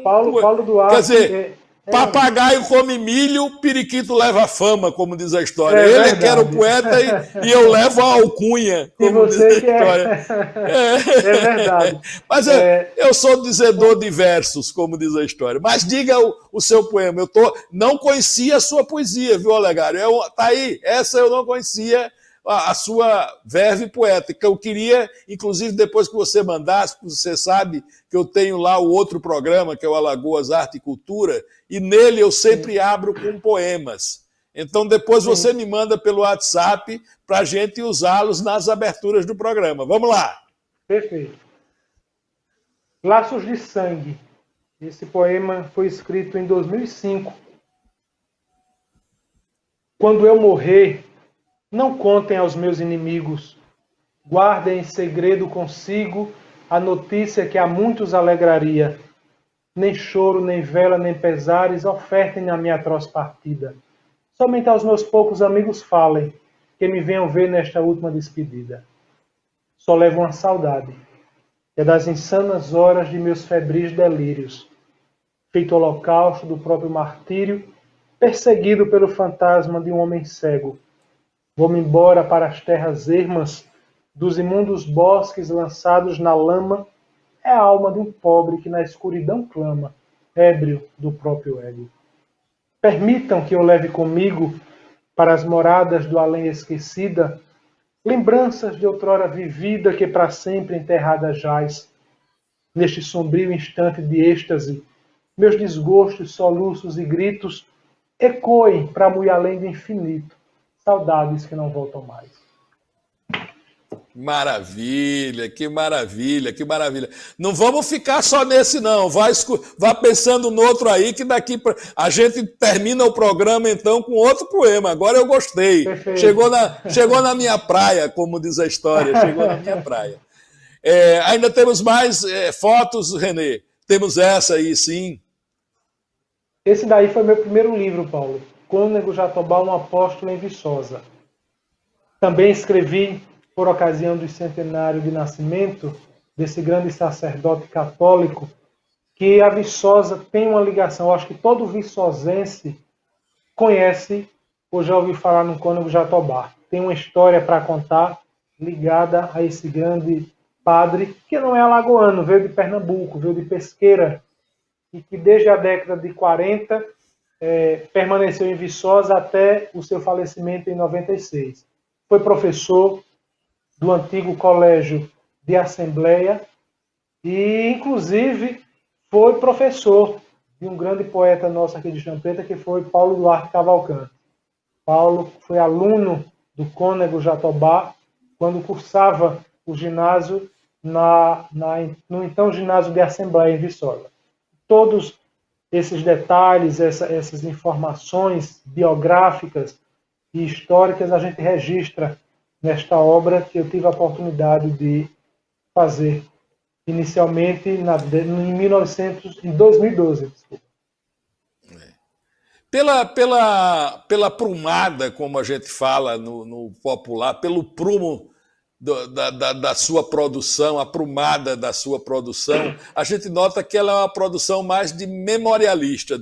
Paulo Duarte. Quer dizer, Papagaio come milho, periquito leva fama, como diz a história. Ele é que era o poeta e eu levo a alcunha, como diz a história. É verdade. Mas eu sou dizedor de versos, como diz a história. Mas diga o seu poema. Não conhecia a sua poesia, viu, Olegário? Tá aí, essa eu não conhecia, a sua verve poética. Eu queria, inclusive, depois que você mandasse, porque você sabe que eu tenho lá o outro programa, que é o Alagoas Arte e Cultura, e nele eu sempre abro com poemas. Então, depois você me manda pelo WhatsApp para a gente usá-los nas aberturas do programa. Vamos lá. Perfeito. Laços de Sangue. Esse poema foi escrito em 2005. Quando eu morrer, não contem aos meus inimigos. Guardem em segredo consigo a notícia que a muitos alegraria. Nem choro, nem vela, nem pesares ofertem a minha atroz partida. Somente aos meus poucos amigos falem, que me venham ver nesta última despedida. Só levo uma saudade, é das insanas horas de meus febris delírios, feito holocausto do próprio martírio, perseguido pelo fantasma de um homem cego. Vou-me embora para as terras ermas dos imundos bosques lançados na lama. É a alma de um pobre que na escuridão clama, ébrio do próprio ego. Permitam que eu leve comigo para as moradas do além esquecida lembranças de outrora vivida que para sempre enterrada jaz. Neste sombrio instante de êxtase, meus desgostos, soluços e gritos ecoem para muito além do infinito, saudades que não voltam mais. Maravilha, que maravilha, que maravilha. Não vamos ficar só nesse, não. Vá pensando no outro aí, que daqui a gente termina o programa, então, com outro poema. Agora eu gostei. Chegou na minha praia, como diz a história. Chegou na minha praia. Ainda temos mais fotos, Renê? Temos essa aí, sim. Esse daí foi meu primeiro livro, Paulo. Cônego Jatobá, um apóstolo em Viçosa. Também escrevi, por ocasião do centenário de nascimento desse grande sacerdote católico, que a Viçosa tem uma ligação. Eu acho que todo viçosense conhece ou já ouviu falar no Cônego Jatobá. Tem uma história para contar ligada a esse grande padre, que não é alagoano, veio de Pernambuco, veio de Pesqueira, e que desde a década de 40 permaneceu em Viçosa até o seu falecimento em 96. Foi professor do antigo colégio de Assembleia e, inclusive, foi professor de um grande poeta nosso aqui de Champreta, que foi Paulo Duarte Cavalcante. Paulo foi aluno do Cônego Jatobá quando cursava o ginásio no então ginásio de Assembleia em Viçosa. Todos esses detalhes, essas informações biográficas e históricas a gente registra nesta obra que eu tive a oportunidade de fazer inicialmente em 2012. Desculpa. Pela prumada, como a gente fala no popular, pelo prumo da sua produção, a prumada da sua produção, a gente nota que ela é uma produção mais de memorialista.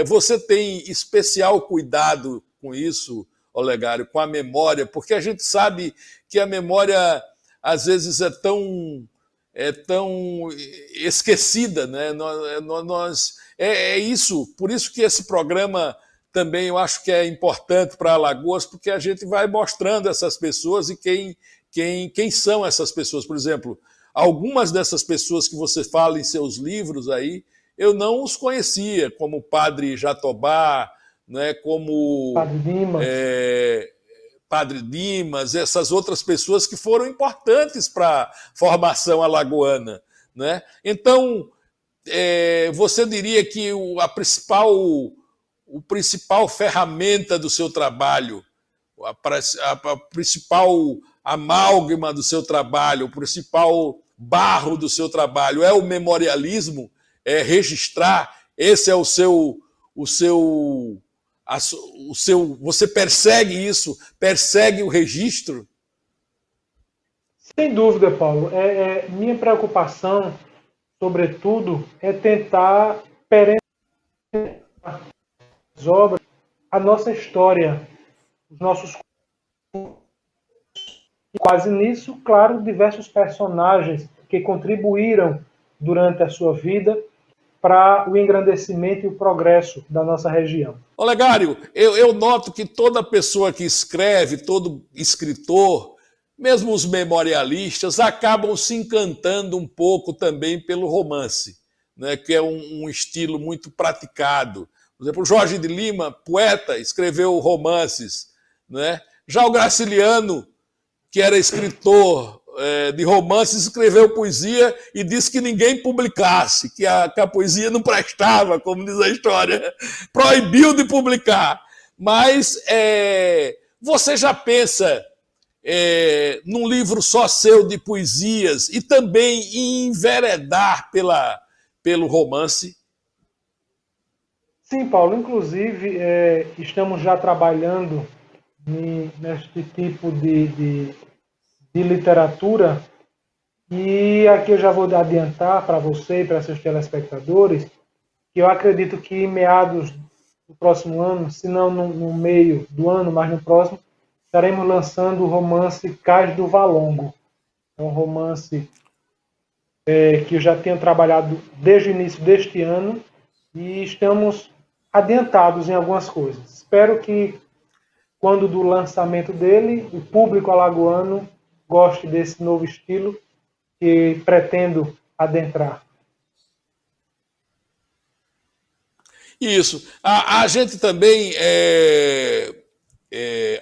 Você tem especial cuidado com isso, Olegário, com a memória, porque a gente sabe que a memória às vezes é tão esquecida, né? Isso, por isso que esse programa também eu acho que é importante para Alagoas, porque a gente vai mostrando essas pessoas e quem são essas pessoas. Por exemplo, algumas dessas pessoas que você fala em seus livros aí, eu não os conhecia, como o Padre Jatobá, né, como Padre Dimas, essas outras pessoas que foram importantes para a formação alagoana, né? Então, você diria que a principal ferramenta do seu trabalho, a principal amálgama do seu trabalho, o principal barro do seu trabalho é o memorialismo, é registrar, esse é você persegue isso, persegue o registro? Sem dúvida, Paulo. Minha preocupação, sobretudo, é tentar obras, a nossa história, os nossos e quase nisso, claro, diversos personagens que contribuíram durante a sua vida para o engrandecimento e o progresso da nossa região. Olegário, eu noto que toda pessoa que escreve, todo escritor, mesmo os memorialistas, acabam se encantando um pouco também pelo romance, né, que é um estilo muito praticado. Por exemplo, Jorge de Lima, poeta, escreveu romances. Né? Já o Graciliano, que era escritor de romances, escreveu poesia e disse que ninguém publicasse, que a poesia não prestava, como diz a história. Proibiu de publicar. Mas você já pensa num livro só seu de poesias e também em enveredar pelo romance? Sim, Paulo. Inclusive, estamos já trabalhando neste tipo de literatura. E aqui eu já vou adiantar para você e para seus telespectadores que eu acredito que em meados do próximo ano, se não no meio do ano, mas no próximo, estaremos lançando o romance Cais do Valongo. É um romance que eu já tenho trabalhado desde o início deste ano e estamos adiantados em algumas coisas. Espero que, quando do lançamento dele, o público alagoano goste desse novo estilo que pretendo adentrar. Isso. A gente também,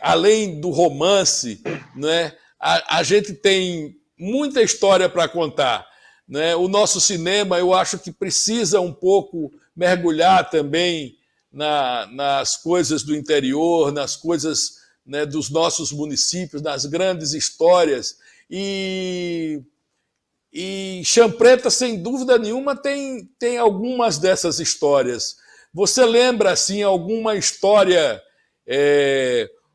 além do romance, né, a gente tem muita história para contar. Né? O nosso cinema, eu acho que precisa um pouco mergulhar também nas coisas do interior, nas coisas, né, dos nossos municípios, nas grandes histórias. E Champreta, sem dúvida nenhuma, tem algumas dessas histórias. Você lembra, assim, alguma história,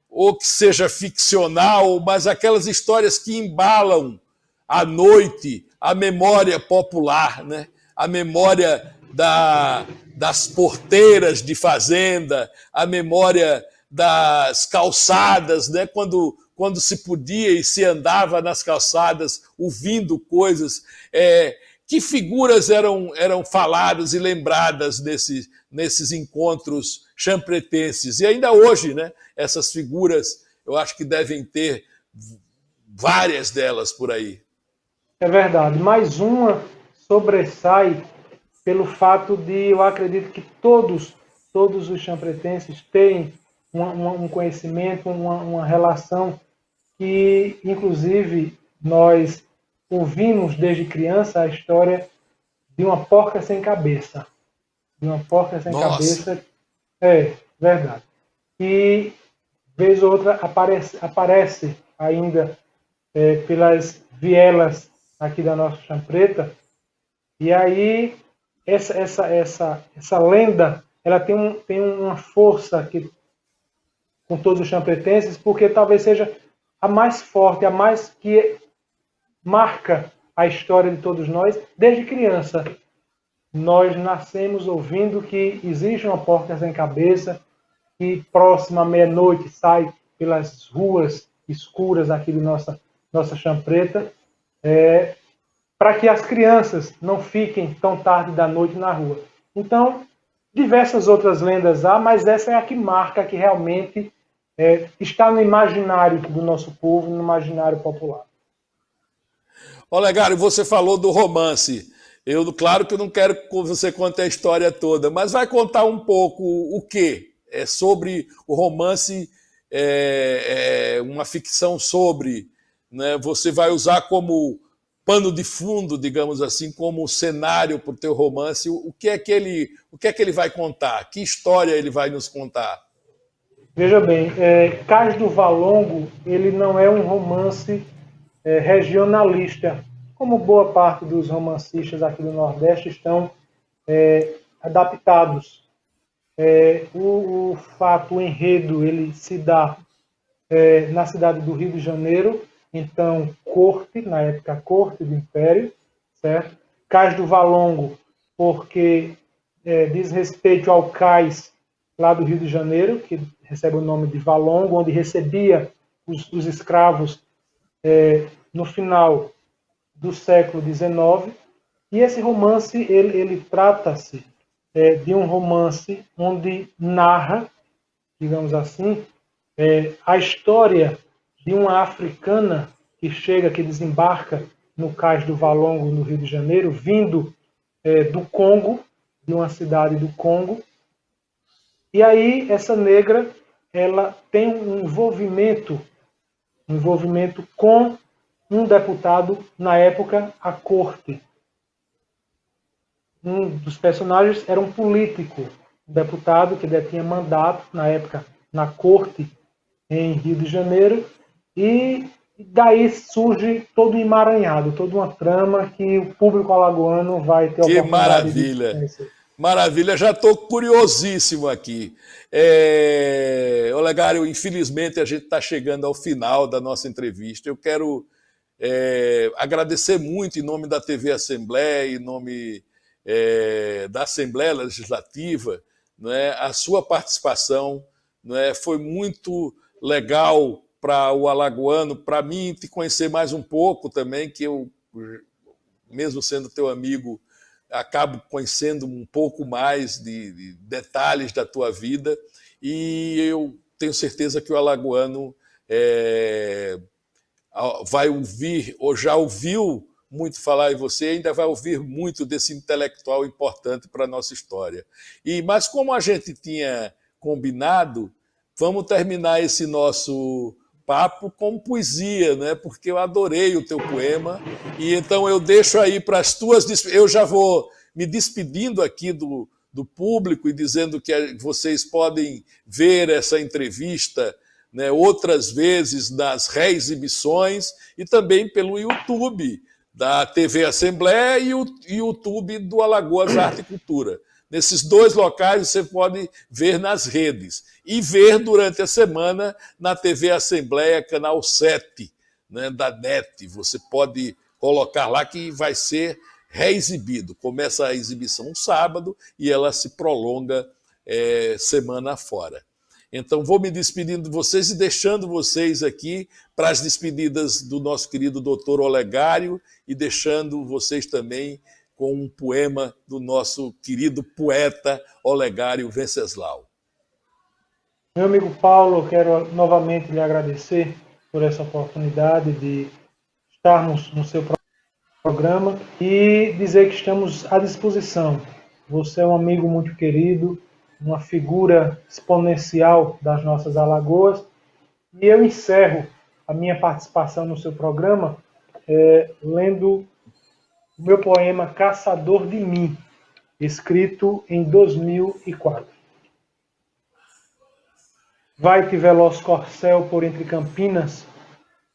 ou que seja ficcional, mas aquelas histórias que embalam à noite a memória popular, né? A memória das porteiras de fazenda, a memória das calçadas, né? Quando se podia e se andava nas calçadas ouvindo coisas. Que figuras eram faladas e lembradas nesses encontros champretenses? E ainda hoje, né, essas figuras, eu acho que devem ter várias delas por aí. É verdade. Mais uma sobressai pelo fato de, eu acredito que todos os champretenses têm um conhecimento, uma relação que, inclusive, nós ouvimos desde criança a história de uma porca sem cabeça. De uma porca sem Nossa. cabeça. É, verdade. E, vez ou outra, aparece ainda pelas vielas aqui da nossa Champreta. E aí, essa lenda, ela tem uma força aqui com todos os champretenses, porque talvez seja a mais forte, a mais que marca a história de todos nós desde criança. Nós nascemos ouvindo que existe uma porca sem cabeça que próxima à meia-noite sai pelas ruas escuras aqui de nossa Champreta, para que as crianças não fiquem tão tarde da noite na rua. Então, diversas outras lendas há, mas essa é a que marca, que realmente está no imaginário do nosso povo, no imaginário popular. Olegário, você falou do romance. Claro que eu não quero que você conte a história toda, mas vai contar um pouco o quê? É sobre o romance, uma ficção sobre, né? Você vai usar como pano de fundo, digamos assim, como cenário para o teu romance. O que é que ele vai contar? Que história ele vai nos contar? Veja bem, Cais do Valongo, ele não é um romance regionalista, como boa parte dos romancistas aqui do Nordeste estão adaptados. O fato, o enredo, ele se dá na cidade do Rio de Janeiro, então corte, na época corte do Império, certo? Cais do Valongo, porque diz respeito ao cais lá do Rio de Janeiro, que recebe o nome de Valongo, onde recebia os escravos no final do século XIX. E esse romance, ele trata-se de um romance onde narra, digamos assim, a história de uma africana que chega, que desembarca no cais do Valongo, no Rio de Janeiro, vindo do Congo, de uma cidade do Congo. E aí essa negra, ela tem um envolvimento com um deputado, na época, à corte. Um dos personagens era um político, um deputado que detinha mandato, na época, na corte, em Rio de Janeiro, e daí surge todo um emaranhado, toda uma trama que o público alagoano vai ter a Que oportunidade de maravilha! conhecer. Maravilha, já estou curiosíssimo aqui. Olegário, infelizmente a gente está chegando ao final da nossa entrevista. Eu quero agradecer muito em nome da TV Assembleia, em nome da Assembleia Legislativa, não é, a sua participação. Não é, foi muito legal para o alagoano, para mim, te conhecer mais um pouco também, que eu, mesmo sendo teu amigo, acabo conhecendo um pouco mais de detalhes da tua vida, e eu tenho certeza que o alagoano vai ouvir, ou já ouviu muito falar em você, ainda vai ouvir muito desse intelectual importante para a nossa história. Mas como a gente tinha combinado, vamos terminar esse nosso papo com poesia, né? Porque eu adorei o teu poema, e então eu deixo aí para as tuas... Eu já vou me despedindo aqui do público e dizendo que vocês podem ver essa entrevista, né, outras vezes nas reexibições e também pelo YouTube da TV Assembleia e o YouTube do Alagoas Arte e Cultura. Nesses dois locais você pode ver nas redes e ver durante a semana na TV Assembleia, canal 7, né, da NET. Você pode colocar lá que vai ser reexibido. Começa a exibição um sábado e ela se prolonga semana fora. Então vou me despedindo de vocês e deixando vocês aqui para as despedidas do nosso querido doutor Olegário e deixando vocês também com um poema do nosso querido poeta Olegário Venceslau. Meu amigo Paulo, quero novamente lhe agradecer por essa oportunidade de estarmos no seu programa e dizer que estamos à disposição. Você é um amigo muito querido, uma figura exponencial das nossas Alagoas, e eu encerro a minha participação no seu programa lendo o meu poema Caçador de Mim, escrito em 2004. Vai-te veloz corcel por entre campinas,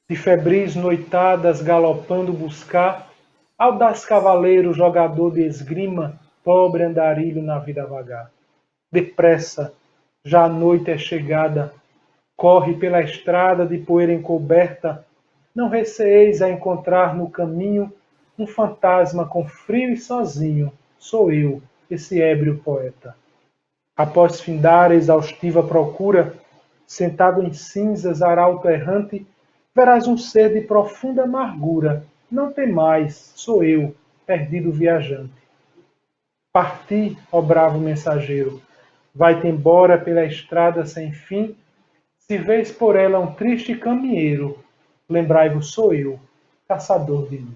de febris noitadas galopando buscar, audaz cavaleiro jogador de esgrima, pobre andarilho na vida vagar. Depressa, já a noite é chegada, corre pela estrada de poeira encoberta, não receeis a encontrar no caminho um fantasma com frio e sozinho, sou eu, esse ébrio poeta. Após findar a exaustiva procura, sentado em cinzas, arauto errante, verás um ser de profunda amargura, não temais, sou eu, perdido viajante. Parti, ó bravo mensageiro, vai-te embora pela estrada sem fim, se vês por ela um triste caminheiro, lembrai-vos sou eu, caçador de mim.